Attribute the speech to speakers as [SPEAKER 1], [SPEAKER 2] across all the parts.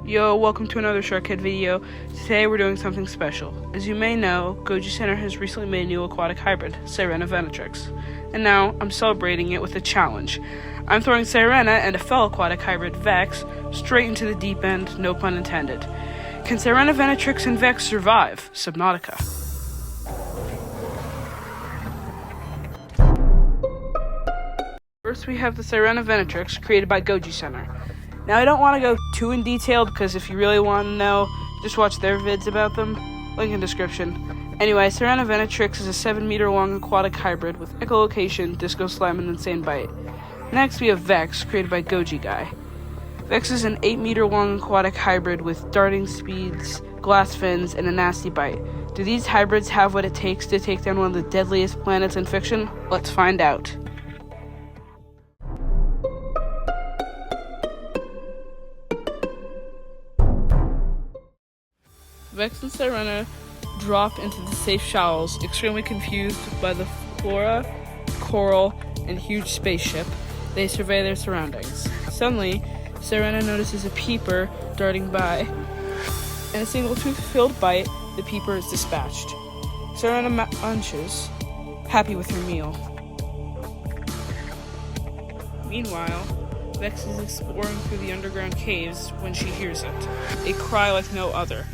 [SPEAKER 1] Yo, welcome to another Shark Kid video. Today we're doing something special. As you may know, Goji Center has recently made a new aquatic hybrid, Sirena Venatrix. And now, I'm celebrating it with a challenge. I'm throwing Sirena and a fellow aquatic hybrid, Vex, straight into the deep end, no pun intended. Can Sirena Venatrix and Vex survive Subnautica? First we have the Sirena Venatrix, created by Goji Center. Now, I don't want to go too in detail, because if you really want to know, just watch their vids about them. Link in description. Anyway, Sirena Venatrix is a 7-meter long aquatic hybrid with echolocation, disco slime, and insane bite. Next, we have Vex, created by Goji Guy. Vex is an 8-meter long aquatic hybrid with darting speeds, glass fins, and a nasty bite. Do these hybrids have what it takes to take down one of the deadliest planets in fiction? Let's find out. Vex and Sirena drop into the safe shallows, extremely confused by the flora, coral, and huge spaceship. They survey their surroundings. Suddenly, Sirena notices a peeper darting by. In a single tooth-filled bite, the peeper is dispatched. Sirena munches, happy with her meal. Meanwhile, Vex is exploring through the underground caves when she hears it. A cry like no other.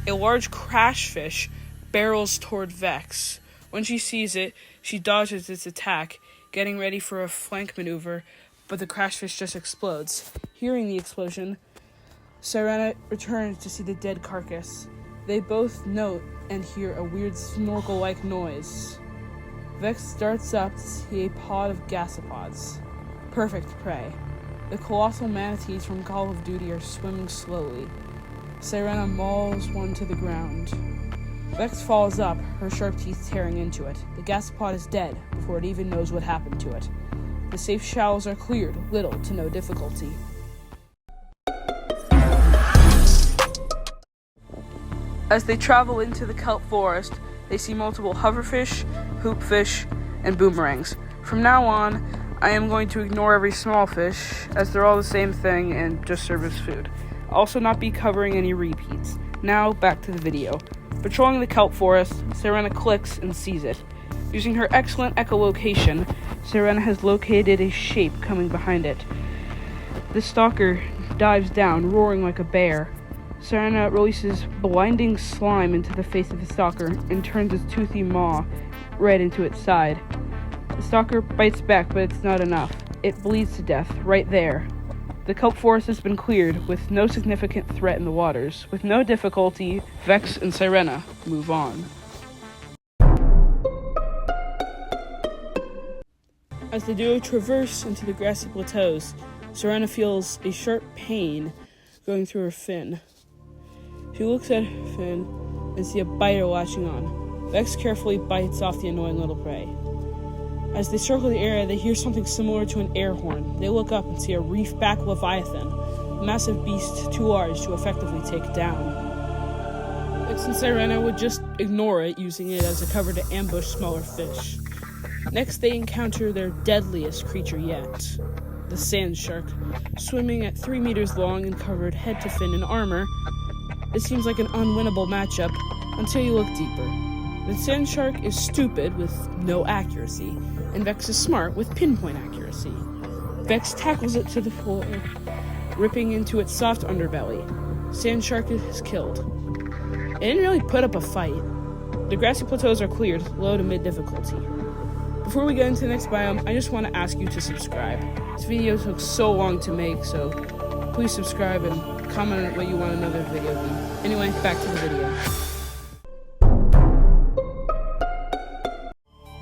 [SPEAKER 1] A large crashfish barrels toward Vex. When she sees it, she dodges its attack, getting ready for a flank maneuver, but the crashfish just explodes. Hearing the explosion, Sirena returns to see the dead carcass. They both note and hear a weird snorkel-like noise. Vex starts up to see a pod of gasopods. Perfect prey. The colossal manatees from Call of Duty are swimming slowly. Sirena mauls one to the ground. Vex falls up, her sharp teeth tearing into it. The gasopod is dead before it even knows what happened to it. The safe shallows are cleared, little to no difficulty. As they travel into the kelp forest, they see multiple hoverfish, hoopfish, and boomerangs. From now on, I am going to ignore every small fish, as they're all the same thing and just serve as food. I'll also not be covering any repeats. Now, back to the video. Patrolling the kelp forest, Sirena clicks and sees it. Using her excellent echolocation, Sirena has located a shape coming behind it. The stalker dives down, roaring like a bear. Sirena releases blinding slime into the face of the stalker and turns its toothy maw right into its side. The stalker bites back, but it's not enough. It bleeds to death right there. The kelp forest has been cleared, with no significant threat in the waters. With no difficulty, Vex and Sirena move on. As the duo traverse into the grassy plateaus, Sirena feels a sharp pain going through her fin. She looks at her fin and sees a biter latching on. Vex carefully bites off the annoying little prey. As they circle the area, they hear something similar to an air horn. They look up and see a reef-back leviathan, a massive beast too large to effectively take down. Vex and Sirena would just ignore it, using it as a cover to ambush smaller fish. Next, they encounter their deadliest creature yet, the sand shark. Swimming at 3 meters long and covered head to fin in armor, it seems like an unwinnable matchup until you look deeper. The sand shark is stupid with no accuracy, and Vex is smart with pinpoint accuracy. Vex tackles it to the floor, ripping into its soft underbelly. Sand shark is killed. It didn't really put up a fight. The grassy plateaus are cleared, low to mid difficulty. Before we get into the next biome, I just want to ask you to subscribe. This video took so long to make, so please subscribe and comment on what you want another video to be. Anyway, back to the video.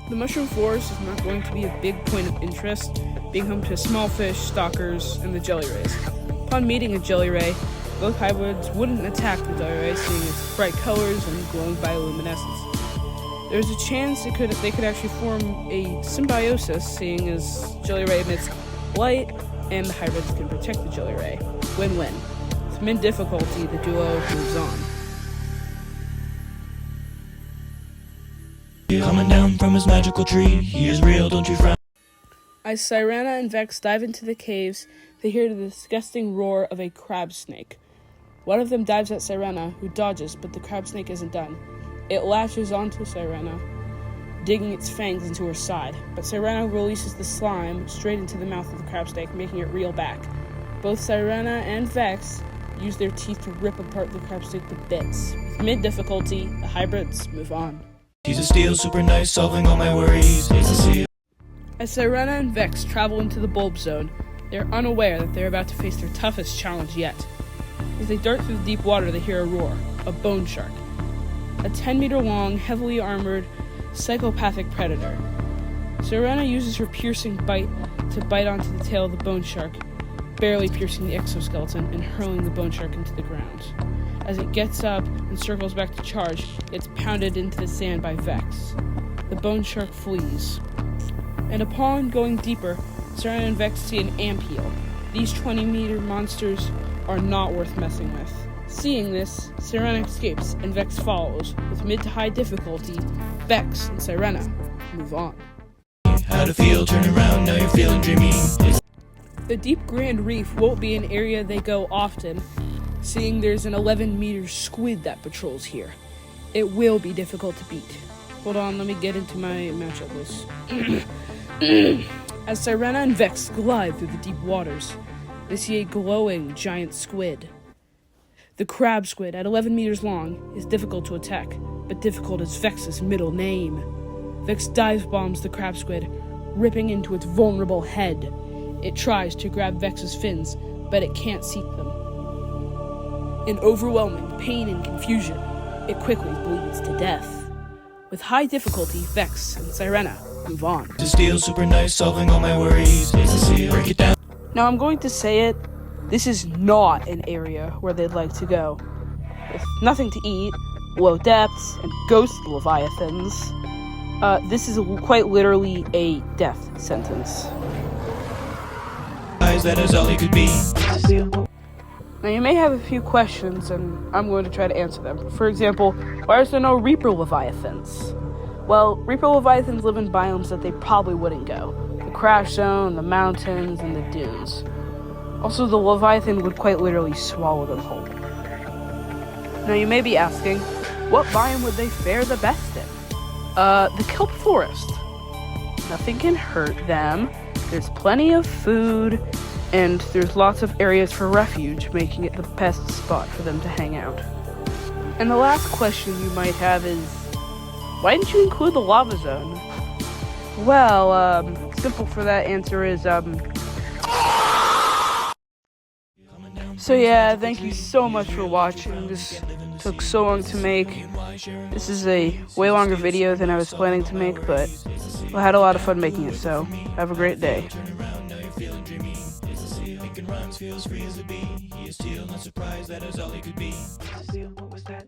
[SPEAKER 1] The mushroom forest is not going to be a big point of interest, being home to small fish, stalkers, and the jelly rays. Upon meeting a jelly ray, both hybrids wouldn't attack the jelly ray, seeing its bright colors and glowing bioluminescence. There's a chance they could actually form a symbiosis, seeing as jelly ray emits light, and the hybrids can protect the jelly ray. Win-win. With mid difficulty, the duo moves on.
[SPEAKER 2] Coming down from his magical tree, he is real, don't you frown.
[SPEAKER 1] As Sirena and Vex dive into the caves, they hear the disgusting roar of a crab snake. One of them dives at Sirena, who dodges, but the crab snake isn't done. It latches onto Sirena, digging its fangs into her side, but Sirena releases the slime straight into the mouth of the crab snake, making it reel back. Both Sirena and Vex use their teeth to rip apart the crab snake to bits. With mid-difficulty, the hybrids move on.
[SPEAKER 2] She's a steel, super nice, solving all my worries. It's a seal.
[SPEAKER 1] As Sirena and Vex travel into the bulb zone, they are unaware that they are about to face their toughest challenge yet. As they dart through the deep water, they hear a roar, a bone shark. A 10-meter-long, heavily armored, psychopathic predator. Sirena uses her piercing bite to bite onto the tail of the bone shark, barely piercing the exoskeleton and hurling the bone shark into the ground. As it gets up and circles back to charge, it's pounded into the sand by Vex. The bone shark flees. And upon going deeper, Sirena and Vex see an ampeel. These 20-meter monsters are not worth messing with. Seeing this, Sirena escapes and Vex follows. With mid to high difficulty, Vex and Sirena move on.
[SPEAKER 2] How to feel, turn around, now you're feeling dreamy.
[SPEAKER 1] The Deep Grand Reef won't be an area they go often, seeing there's an 11-meter squid that patrols here. It will be difficult to beat. Hold on, let me get into my matchup list. As Sirena and Vex glide through the deep waters, they see a glowing giant squid. The crab squid, at 11 meters long, is difficult to attack, but difficult is Vex's middle name. Vex dive bombs the crab squid, ripping into its vulnerable head. It tries to grab Vex's fins, but it can't seat them. In overwhelming pain and confusion, it quickly bleeds to death. With high difficulty, Vex and Sirena move on.
[SPEAKER 2] To steal, super nice, solving all my worries. It's a seal. Break it down.
[SPEAKER 1] Now I'm going to say it, this is not an area where they'd like to go. With nothing to eat, low depths, and ghost leviathans, this is quite literally a death sentence.
[SPEAKER 2] That is all he could be.
[SPEAKER 1] Now you may have a few questions, and I'm going to try to answer them. For example, why is there no Reaper Leviathans? Well, Reaper Leviathans live in biomes that they probably wouldn't go. The Crash Zone, the mountains, and the dunes. Also, the Leviathan would quite literally swallow them whole. Now you may be asking, what biome would they fare the best in? The kelp forest. Nothing can hurt them. There's plenty of food, and there's lots of areas for refuge, making it the best spot for them to hang out. And the last question you might have is, why didn't you include the lava zone? Well, simple for that answer is, So yeah, thank you so much for watching. This took so long to make. This is a way longer video than I was planning to make, but I had a lot of fun making it, so have a great day.
[SPEAKER 2] Feels free as a bee. He is still not surprised that is all he could be.
[SPEAKER 3] What was that?